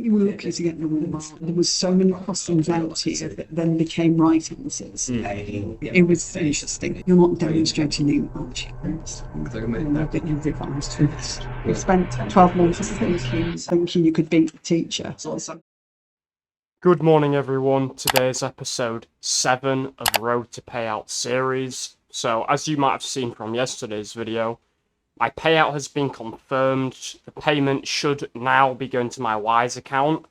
you were lucky to get the one mark. There was so many questions out here that then became right answers. It was interesting. You're not demonstrating the much. You've revised for this. You spent 12 months thinking you could beat the teacher. Good morning, everyone. Today is episode 7 of Road to Payout series. So, as you might have seen from yesterday's video, my payout has been confirmed. The payment should now be going to my Wise account,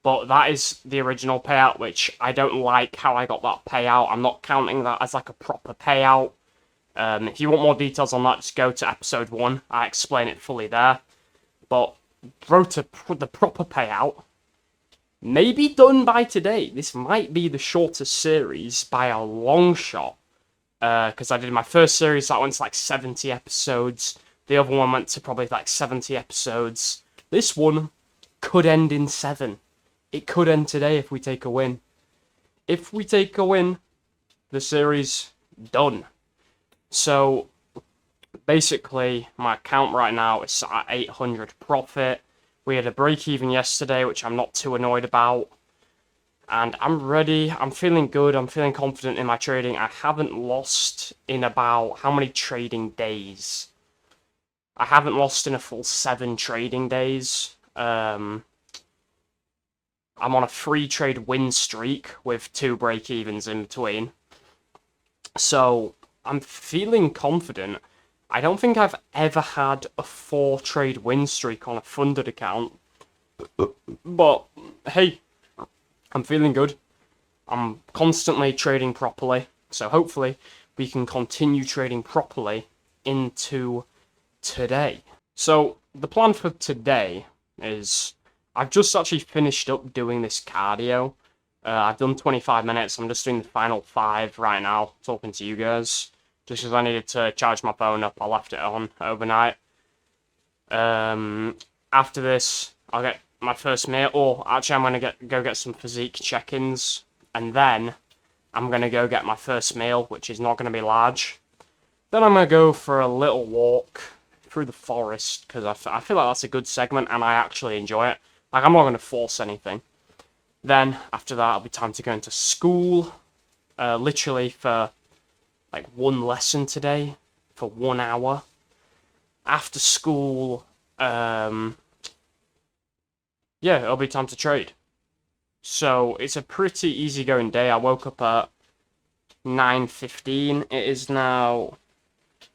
but that is the original payout, which I don't like how I got that payout. I'm not counting that as like a proper payout. If you want more details on that, just go to episode 1. I explain it fully there. But Road to the proper payout may be done by today. This might be the shortest series by a long shot. Because I did my first series, that went to like 70 episodes. The other one went to probably like 70 episodes. This one could end in 7. It could end today if we take a win. If we take a win, the series done. So, basically, my account right now is at 800 profit. We had a break even yesterday, which I'm not too annoyed about. And I'm ready. I'm feeling good. I'm feeling confident in my trading. I haven't lost in about how many trading days? I haven't lost in a full 7 trading days. I'm on a 3 trade win streak with 2 break-evens in between. So, I'm feeling confident. I don't think I've ever had a 4 trade win streak on a funded account. But, hey, I'm feeling good. I'm constantly trading properly. So hopefully we can continue trading properly into today. So the plan for today is I've just actually finished up doing this cardio. I've done 25 minutes. I'm just doing the final 5 right now, talking to you guys. Just because I needed to charge my phone up. I left it on overnight. After this, I'll get my first meal, or actually I'm going to go get some physique check-ins, and then I'm going to go get my first meal, which is not going to be large. Then I'm going to go for a little walk through the forest, because I feel like that's a good segment, and I actually enjoy it. Like, I'm not going to force anything. Then, after that, it'll be time to go into school, literally for, like, 1 lesson today, for 1 hour. After school, yeah, it'll be time to trade. So, it's a pretty easygoing day. I woke up at 9:15. It is now...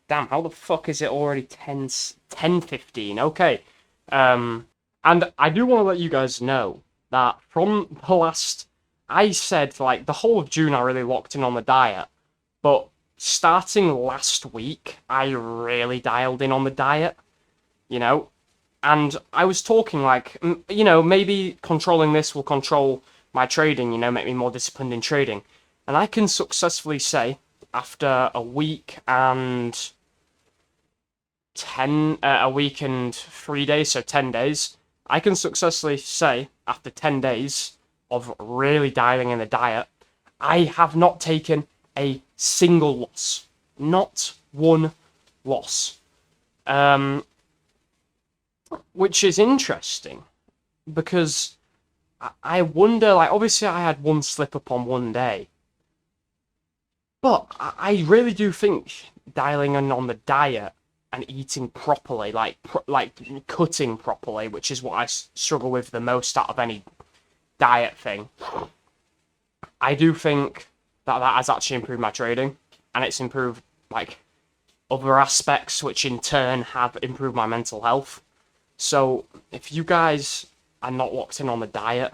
Damn, how the fuck is it already 10:15? Okay. And I do want to let you guys know that from the last... I said, like, the whole of June I really locked in on the diet. But starting last week, I really dialed in on the diet. You know? And I was talking like, you know, maybe controlling this will control my trading, you know, make me more disciplined in trading. And I can successfully say, after a week and 3 days, so 10 days, I can successfully say, after 10 days of really dialing in the diet, I have not taken a single loss. Not one loss. Which is interesting, because I wonder, like, obviously I had one slip up on one day, but I really do think dialing in on the diet and eating properly, like cutting properly, which is what I struggle with the most out of any diet thing, I do think that has actually improved my trading, and it's improved, like, other aspects, which in turn have improved my mental health. So, if you guys are not locked in on the diet,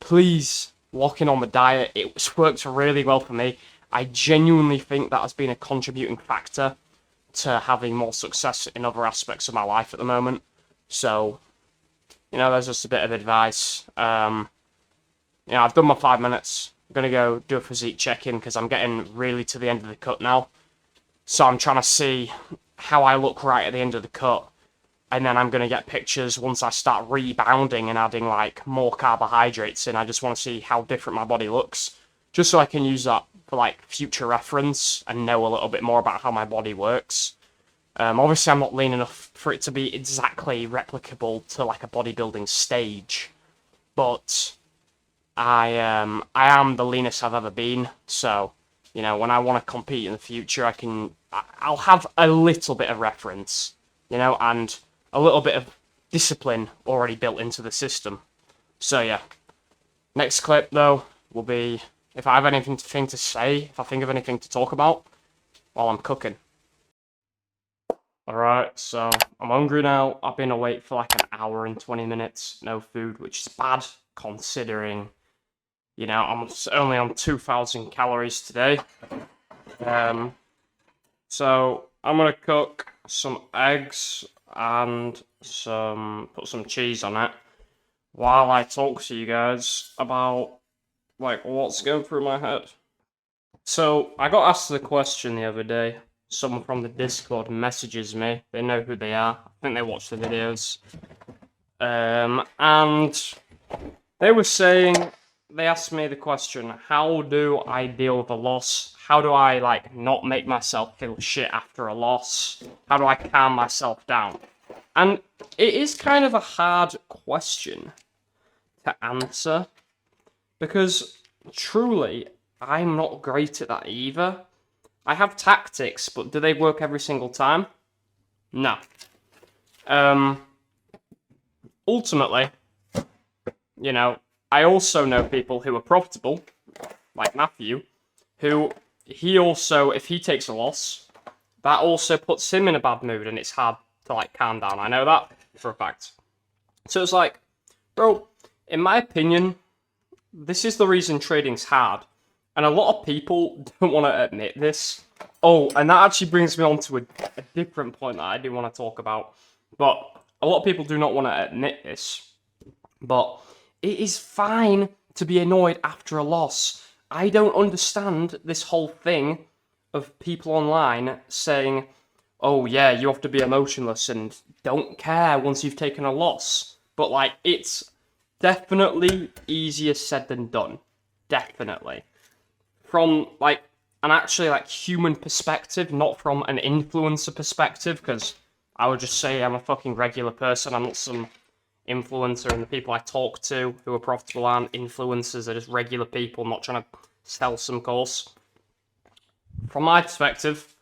please lock in on the diet. It's worked really well for me. I genuinely think that has been a contributing factor to having more success in other aspects of my life at the moment. So, you know, there's just a bit of advice. You know, I've done my 5 minutes. I'm going to go do a physique check-in because I'm getting really to the end of the cut now. So I'm trying to see how I look right at the end of the cut. And then I'm going to get pictures once I start rebounding and adding, like, more carbohydrates in. I just want to see how different my body looks. Just so I can use that for, like, future reference and know a little bit more about how my body works. Obviously, I'm not lean enough for it to be exactly replicable to, like, a bodybuilding stage. but I am the leanest I've ever been. So, you know, when I want to compete in the future, I'll have a little bit of reference, you know, and a little bit of discipline already built into the system. So yeah, next clip though will be if I have anything to say, if I think of anything to talk about while I'm cooking. Alright, so I'm hungry now. I've been awake for like an hour and 20 minutes, no food, which is bad considering, you know, I'm only on 2,000 calories today. So I'm gonna cook some eggs and put some cheese on it while I talk to you guys about like what's going through my head. So I got asked the question the other day. Someone from the Discord messages me. They know who they are. I think they watch the videos. And they were saying, they asked me the question, how do I deal with a loss? How do I, like, not make myself feel shit after a loss? How do I calm myself down? And it is kind of a hard question to answer. Because, truly, I'm not great at that either. I have tactics, but do they work every single time? No. Ultimately, you know, I also know people who are profitable, like Matthew, who he also, if he takes a loss, that also puts him in a bad mood and it's hard to, like, calm down. I know that for a fact. So it's like, bro, in my opinion, this is the reason trading's hard. And a lot of people don't want to admit this. Oh, and that actually brings me on to a different point that I do want to talk about. But a lot of people do not want to admit this. But it is fine to be annoyed after a loss. I don't understand this whole thing of people online saying, oh yeah, you have to be emotionless and don't care once you've taken a loss. But like, it's definitely easier said than done. Definitely. From like an actually like human perspective, not from an influencer perspective, because I would just say I'm a fucking regular person. I'm not some influencer, and the people I talk to who are profitable aren't influencers. They're just regular people, not trying to sell some course. From my perspective,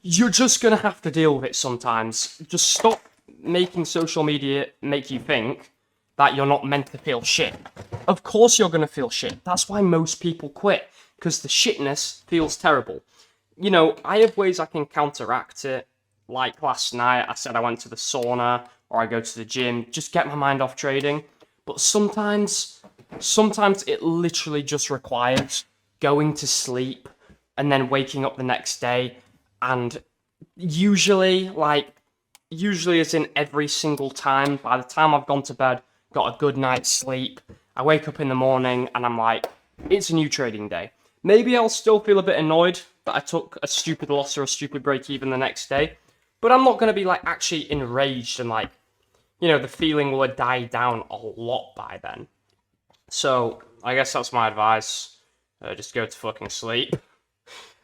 you're just gonna have to deal with it sometimes. Just stop making social media make you think that you're not meant to feel shit. Of course you're gonna feel shit. That's why most people quit, because the shitness feels terrible. You know, I have ways I can counteract it. Like last night, I said I went to the sauna, or I go to the gym, just get my mind off trading. But sometimes it literally just requires going to sleep and then waking up the next day. And usually as in every single time, by the time I've gone to bed, got a good night's sleep, I wake up in the morning and I'm like, it's a new trading day. Maybe I'll still feel a bit annoyed that I took a stupid loss or a stupid break even the next day, but I'm not going to be like actually enraged and like, you know, the feeling will have died down a lot by then. So I guess that's my advice. Just go to fucking sleep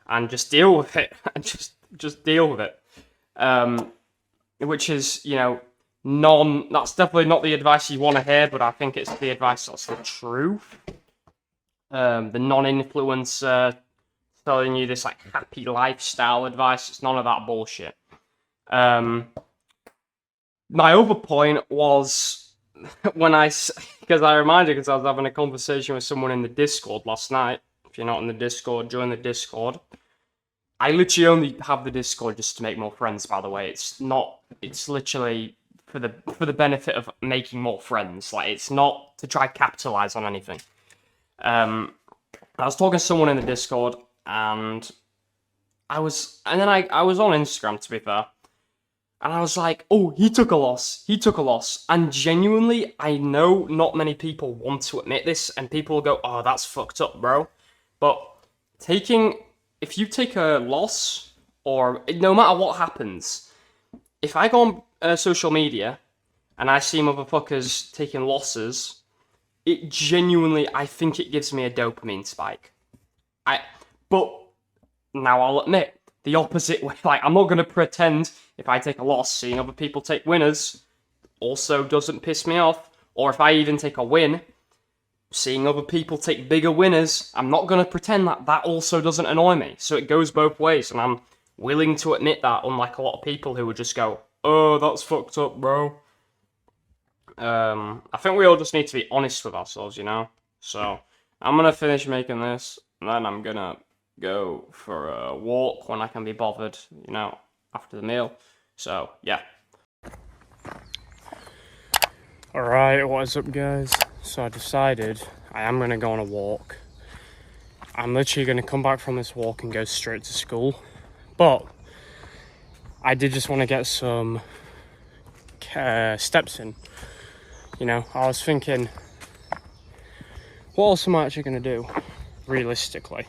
and just deal with it. And just deal with it. Which is, you know, that's definitely not the advice you want to hear, but I think it's the advice that's the truth. The non-influencer telling you this like happy lifestyle advice, it's none of that bullshit. My other point was because I was having a conversation with someone in the Discord last night. If you're not in the Discord, join the Discord. I literally only have the Discord just to make more friends, by the way. It's literally for the benefit of making more friends. Like, it's not to try capitalize on anything. I was talking to someone in the Discord, and I was on Instagram, to be fair, and I was like, oh, he took a loss, and genuinely, I know not many people want to admit this, and people will go, oh, that's fucked up, bro, but if you take a loss, or no matter what happens, if I go on social media, and I see motherfuckers taking losses, it genuinely, I think it gives me a dopamine spike. But now I'll admit, the opposite way, like, I'm not going to pretend if I take a loss, seeing other people take winners also doesn't piss me off. Or if I even take a win, seeing other people take bigger winners, I'm not going to pretend that that also doesn't annoy me. So it goes both ways, and I'm willing to admit that, unlike a lot of people who would just go, oh, that's fucked up, bro. I think we all just need to be honest with ourselves, you know? So, I'm going to finish making this, and then I'm going to go for a walk when I can be bothered, you know, after the meal. So, yeah. Alright, what is up, guys? So I decided I am going to go on a walk. I'm literally going to come back from this walk and go straight to school. But I did just want to get some steps in. You know, I was thinking, what else am I actually going to do, realistically,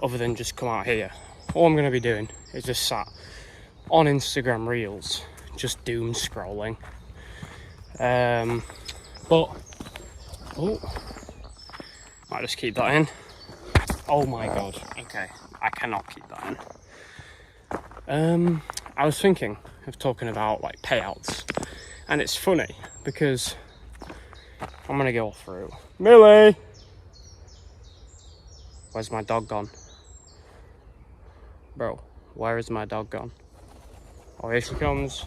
other than just come out here? All I'm going to be doing is just sat on Instagram Reels, just doom scrolling. But, oh, I'll just keep that in. Oh my god, okay, I cannot keep that in. I was thinking of talking about, like, payouts, and it's funny, because I'm gonna go through. Millie! Where's my dog gone? Bro, where is my dog gone? Oh, here she comes.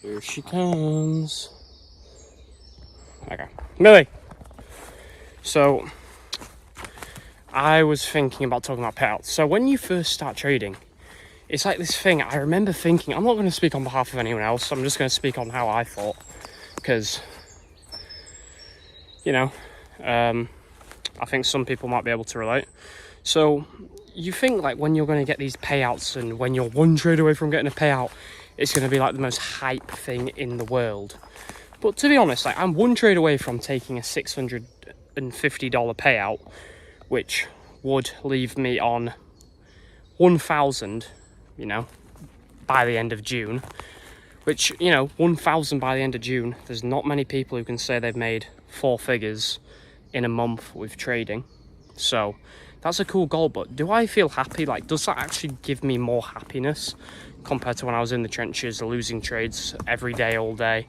Here she comes. Okay. Millie! So, I was thinking about talking about payouts. So when you first start trading, it's like this thing, I remember thinking, I'm not going to speak on behalf of anyone else, I'm just going to speak on how I thought. Because, you know, I think some people might be able to relate. So, you think like when you're going to get these payouts and when you're one trade away from getting a payout, it's going to be like the most hype thing in the world. But to be honest, like I'm one trade away from taking a $650 payout, which would leave me on 1,000, you know, by the end of June. Which, you know, 1,000 by the end of June, there's not many people who can say they've made 4 figures in a month with trading. So, that's a cool goal, but do I feel happy? Like, does that actually give me more happiness compared to when I was in the trenches, losing trades every day, all day?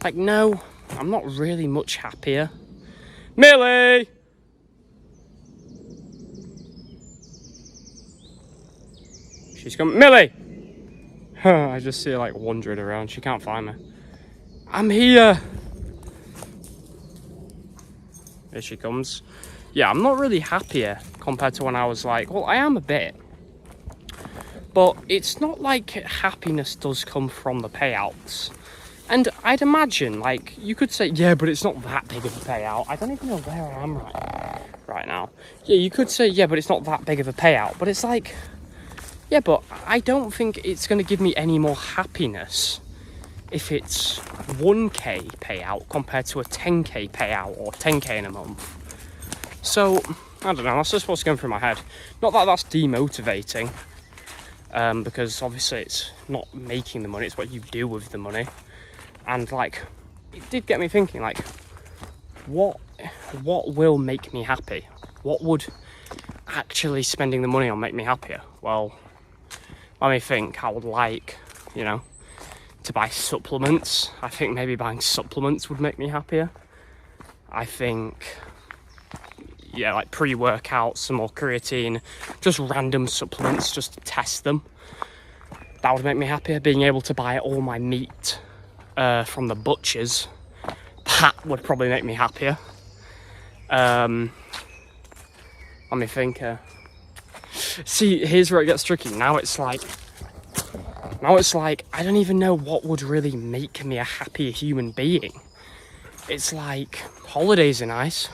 Like, no, I'm not really much happier. Millie! She's coming. Millie! I just see her, like, wandering around. She can't find me. I'm here! Here she comes. Yeah, I'm not really happier compared to when I was like, well, I am a bit. But it's not like happiness does come from the payouts. And I'd imagine, like, you could say, yeah, but it's not that big of a payout. I don't even know where I am right now. Yeah, you could say, yeah, but it's not that big of a payout. But it's like, yeah, but I don't think it's going to give me any more happiness if it's 1k payout compared to a 10k payout or 10k in a month. So, I don't know, that's just what's going through my head. Not that that's demotivating, because obviously it's not making the money, it's what you do with the money. And, like, it did get me thinking, like, what will make me happy? What would actually spending the money on make me happier? Well, let me think. I would like, you know, to buy supplements. I think maybe buying supplements would make me happier. I think, yeah, like pre-workouts, some more creatine, just random supplements, just to test them. That would make me happier. Being able to buy all my meat from the butchers, that would probably make me happier. Let me think. See, here's where it gets tricky. Now it's like, I don't even know what would really make me a happier human being. It's like, holidays are nice.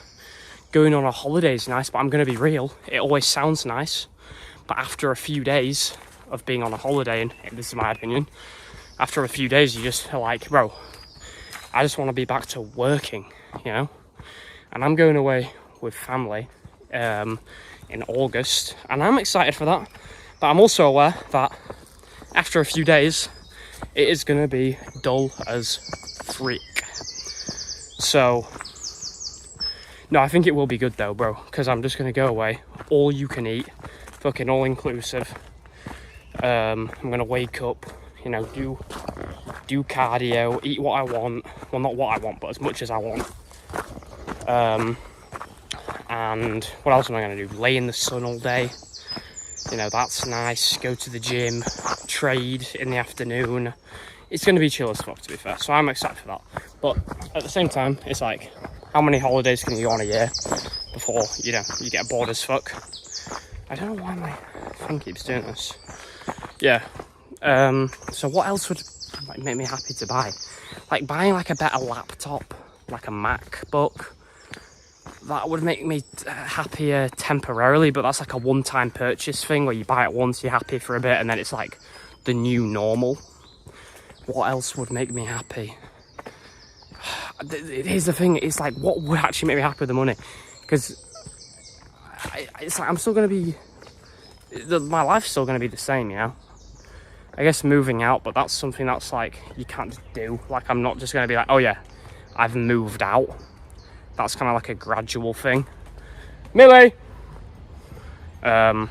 Going on a holiday is nice, but I'm going to be real. It always sounds nice. But after a few days of being on a holiday, and this is my opinion, after a few days, you just are like, bro, I just want to be back to working, you know? And I'm going away with family in August, and I'm excited for that. But I'm also aware that after a few days, it is going to be dull as freak. So, no, I think it will be good though, bro, because I'm just going to go away, all you can eat, fucking all inclusive. I'm going to wake up, you know, do do cardio, eat what I want. Well, not what I want, but as much as I want. And what else am I going to do? Lay in the sun all day. You know, that's nice. Go to the gym, trade in the afternoon. It's going to be chill as fuck, to be fair. So I'm excited for that. But at the same time, it's like, how many holidays can you go on a year before, you know, you get bored as fuck? I don't know why my phone keeps doing this. Yeah. So what else would like make me happy to buy? Like buying like a better laptop, like a MacBook. That would make me happier temporarily, but that's like a one-time purchase thing where you buy it once, you're happy for a bit, and then it's like the new normal. What else would make me happy? Here's the thing, it's like, what would actually make me happy with the money? Because it's like I'm still going to be, my life's still going to be the same, you know? I guess moving out, but that's something that's like, you can't just do. Like, I'm not just going to be like, oh yeah, I've moved out. That's kind of like a gradual thing. Millie! Now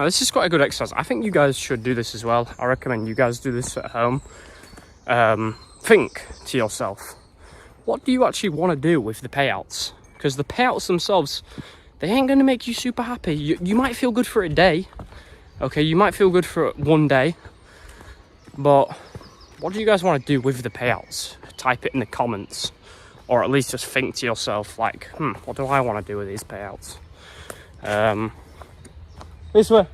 this is quite a good exercise. I think you guys should do this as well. I recommend you guys do this at home. Think to yourself, what do you actually want to do with the payouts? Because the payouts themselves, they ain't going to make you super happy. You might feel good for a day. Okay, you might feel good for one day. But what do you guys want to do with the payouts? Type it in the comments. Or at least just think to yourself, like, what do I want to do with these payouts? This way.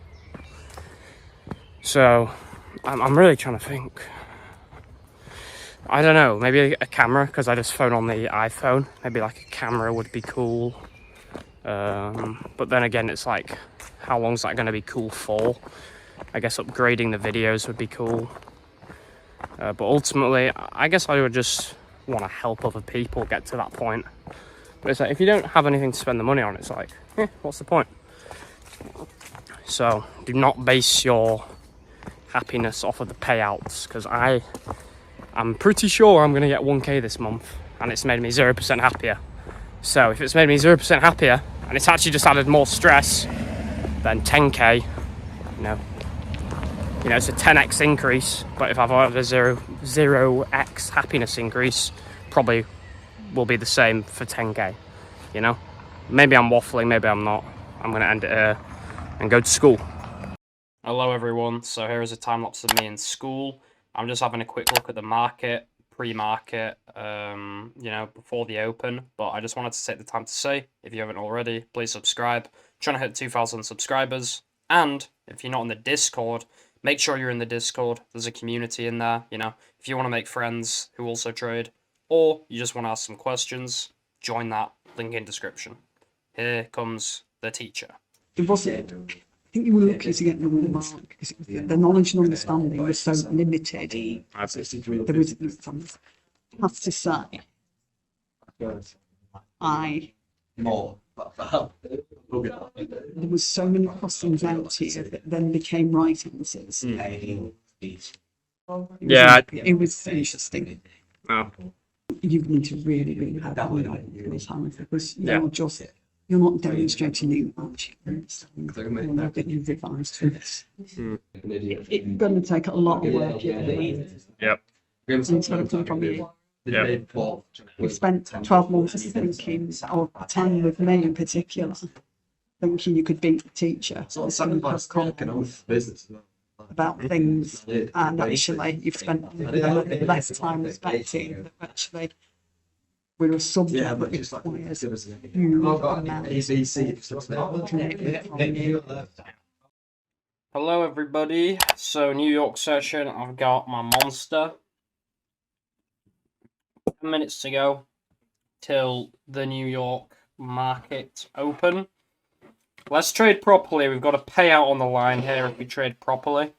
So, I'm really trying to think. I don't know, maybe a camera, because I just phone on the iPhone. Maybe like a camera would be cool. But then again, it's like, how long is that going to be cool for? I guess upgrading the videos would be cool. But ultimately, I guess I would just want to help other people get to that point. But it's like, if you don't have anything to spend the money on, it's like, what's the point? So, do not base your happiness off of the payouts, because I'm pretty sure I'm going to get 1k this month, and it's made me 0% happier. So, if it's made me 0% happier, and it's actually just added more stress, then 10k, you know, it's a 10x increase, but if I've had a 0x happiness increase, probably will be the same for 10k, you know? Maybe I'm waffling, maybe I'm not. I'm going to end it here and go to school. Hello everyone, so here is a time lapse of me in school. I'm just having a quick look at the market, pre-market, you know, before the open, but I just wanted to take the time to say, if you haven't already, please subscribe. I'm trying to hit 2,000 subscribers, and if you're not in the Discord, make sure you're in the Discord. There's a community in there, you know, if you want to make friends who also trade, or you just want to ask some questions, join that, link in description. Here comes the teacher. It wasn't. I think you were lucky to get the mark because the knowledge and understanding was so limited. There was, I have to say, there was so many questions out here that then became right answers. Yeah, it was interesting. Oh. You need to really have that this time because you're not demonstrating the achievements. You're getting revised for this. It's going to take a lot of work. Yep. And it's going to come from you. Yep. We've spent 12 months thinking, or 10 with me in particular, thinking you could beat the teacher. So about things, and actually you've spent less time respecting that actually we're a subject that requires huge amounts from you. Hello everybody, so New York session, I've got my monster. 10 minutes to go till the New York market open. Let's trade properly. We've got a payout on the line here if we trade properly.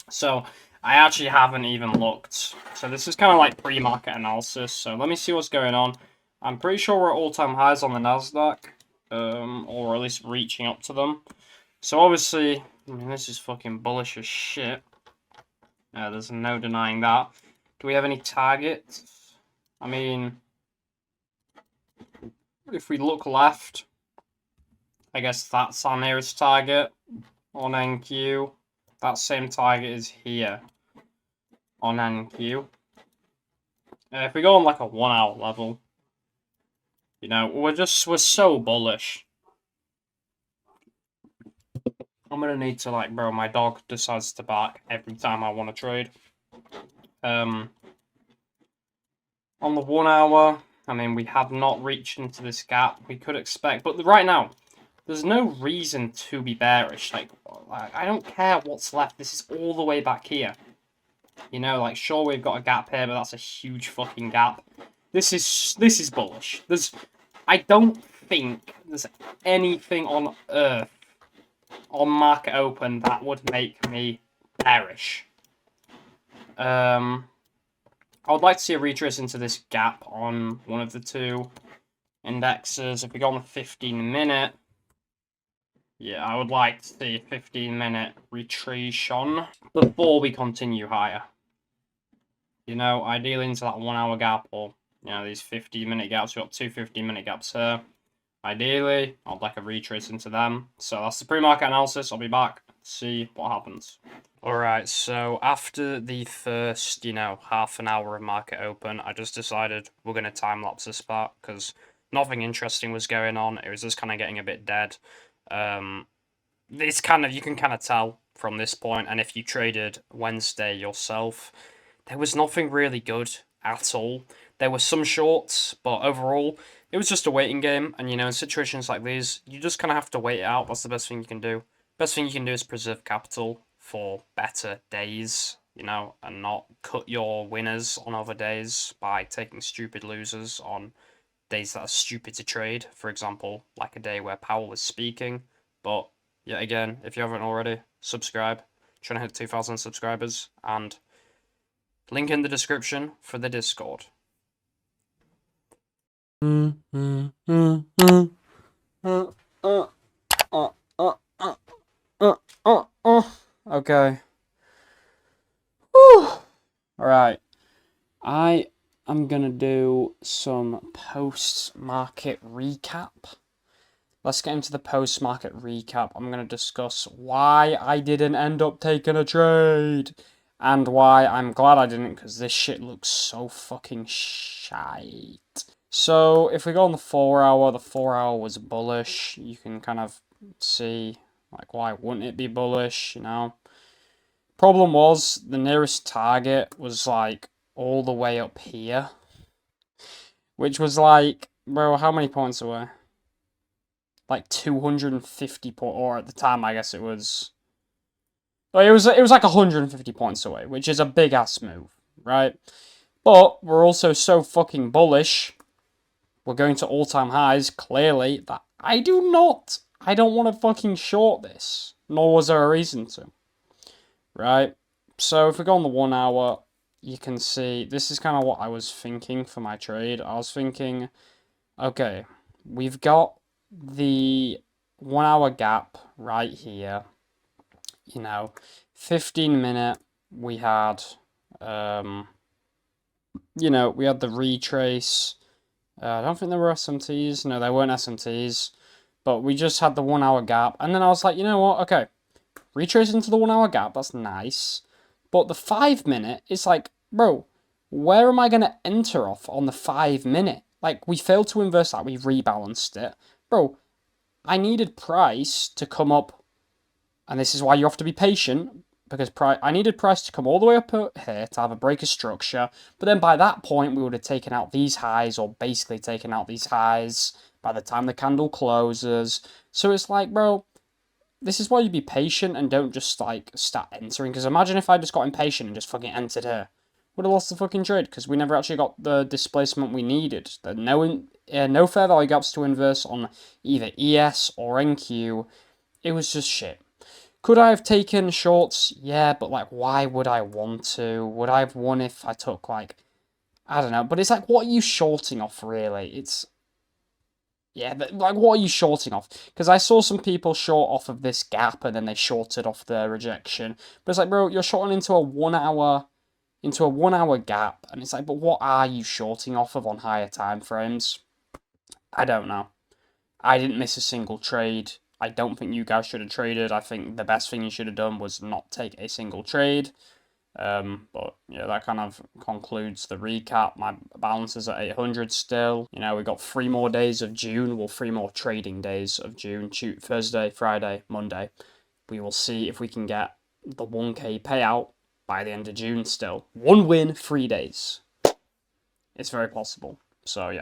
So I actually haven't even looked. So this is kind of like pre-market analysis. So let me see what's going on. I'm pretty sure we're at all-time highs on the NASDAQ. Or at least reaching up to them. So obviously, I mean, this is fucking bullish as shit. There's no denying that. Do we have any targets? I mean, if we look left, I guess that's our nearest target. on NQ. That same target is here on NQ. If we go on like a 1 hour level, you know, we're so bullish. I'm gonna need to, like, bro, my dog decides to bark every time I want to trade. On the 1 hour, I mean, we have not reached into this gap. We could expect, but right now, there's no reason to be bearish. Like, I don't care what's left. This is all the way back here. You know, like, sure, we've got a gap here, but that's a huge fucking gap. This is bullish. I don't think there's anything on earth on market open that would make me bearish. I would like to see a retrace into this gap on one of the two indexes. If we go on the 15-minute, yeah, I would like to see a 15-minute retracement before we continue higher. You know, ideally into that 1 hour gap, or, you know, these 15-minute gaps. We've got two 15-minute gaps here. Ideally, I'd like a retrace into them. So that's the pre-market analysis. I'll be back to see what happens. Alright, so after the first, you know, half an hour of market open, I just decided we're going to time-lapse this part, because nothing interesting was going on. It was just kind of getting a bit dead. It's kind of, you can kind of tell from this point, and if you traded Wednesday yourself, there was nothing really good at all. There were some shorts, but overall, it was just a waiting game. And, you know, in situations like these, you just kind of have to wait it out. That's the best thing you can do. Best thing you can do is preserve capital for better days, you know, and not cut your winners on other days by taking stupid losers on days that are stupid to trade. For example, like a day where Powell is speaking. But, yet again, if you haven't already, subscribe. Trying to hit 2,000 subscribers. And link in the description for the Discord. Okay. Alright. I am gonna do some post-market recap. Let's get into the post-market recap. I'm gonna discuss why I didn't end up taking a trade. And why I'm glad I didn't, because this shit looks so fucking shite. So, if we go on the 4 hour, the 4 hour was bullish. You can kind of see, like, why wouldn't it be bullish, you know? Problem was, the nearest target was, like, all the way up here. Which was, like, bro, how many points away? Like, 250 points, or at the time, I guess it was... Well, it was like 150 points away, which is a big-ass move, right? But we're also so fucking bullish, we're going to all-time highs, clearly, that I don't want to fucking short this, nor was there a reason to, right? So if we go on the 1 hour, you can see, this is kind of what I was thinking for my trade. I was thinking, okay, we've got the 1 hour gap right here. You know, 15-minute, we had, you know, we had the retrace. I don't think there were SMTs. No, there weren't SMTs. But we just had the 1 hour gap. And then I was like, you know what? Okay, retrace into the 1 hour gap. That's nice. But the 5-minute, it's like, bro, where am I going to enter off on the 5-minute? Like, we failed to inverse that. We rebalanced it. Bro, I needed price to come up. And this is why you have to be patient, because I needed price to come all the way up here to have a break of structure. But then by that point, we would have taken out these highs, or basically taken out these highs by the time the candle closes. So it's like, bro, this is why you be patient and don't just, like, start entering. Because imagine if I just got impatient and just fucking entered here. Would have lost the fucking trade, because we never actually got the displacement we needed. No fair value gaps to inverse on either ES or NQ. It was just shit. Could I have taken shorts? Yeah, but, like, why would I want to? Would I have won if I took, like, I don't know. But it's like, what are you shorting off, really? It's, yeah, but, like, what are you shorting off? Because I saw some people short off of this gap, and then they shorted off the rejection. But it's like, bro, you're shorting into a 1 hour gap, and it's like, but what are you shorting off of on higher time frames? I don't know. I didn't miss a single trade I don't think you guys should have traded. I think the best thing you should have done was not take a single trade. But yeah, that kind of concludes the recap. My balance is at 800 still. You know, we got 3 more days of June. Well, 3 more trading days of June. Thursday, Friday, Monday. We will see if we can get the 1K payout by the end of June still. 1 win, 3 days. It's very possible. So yeah.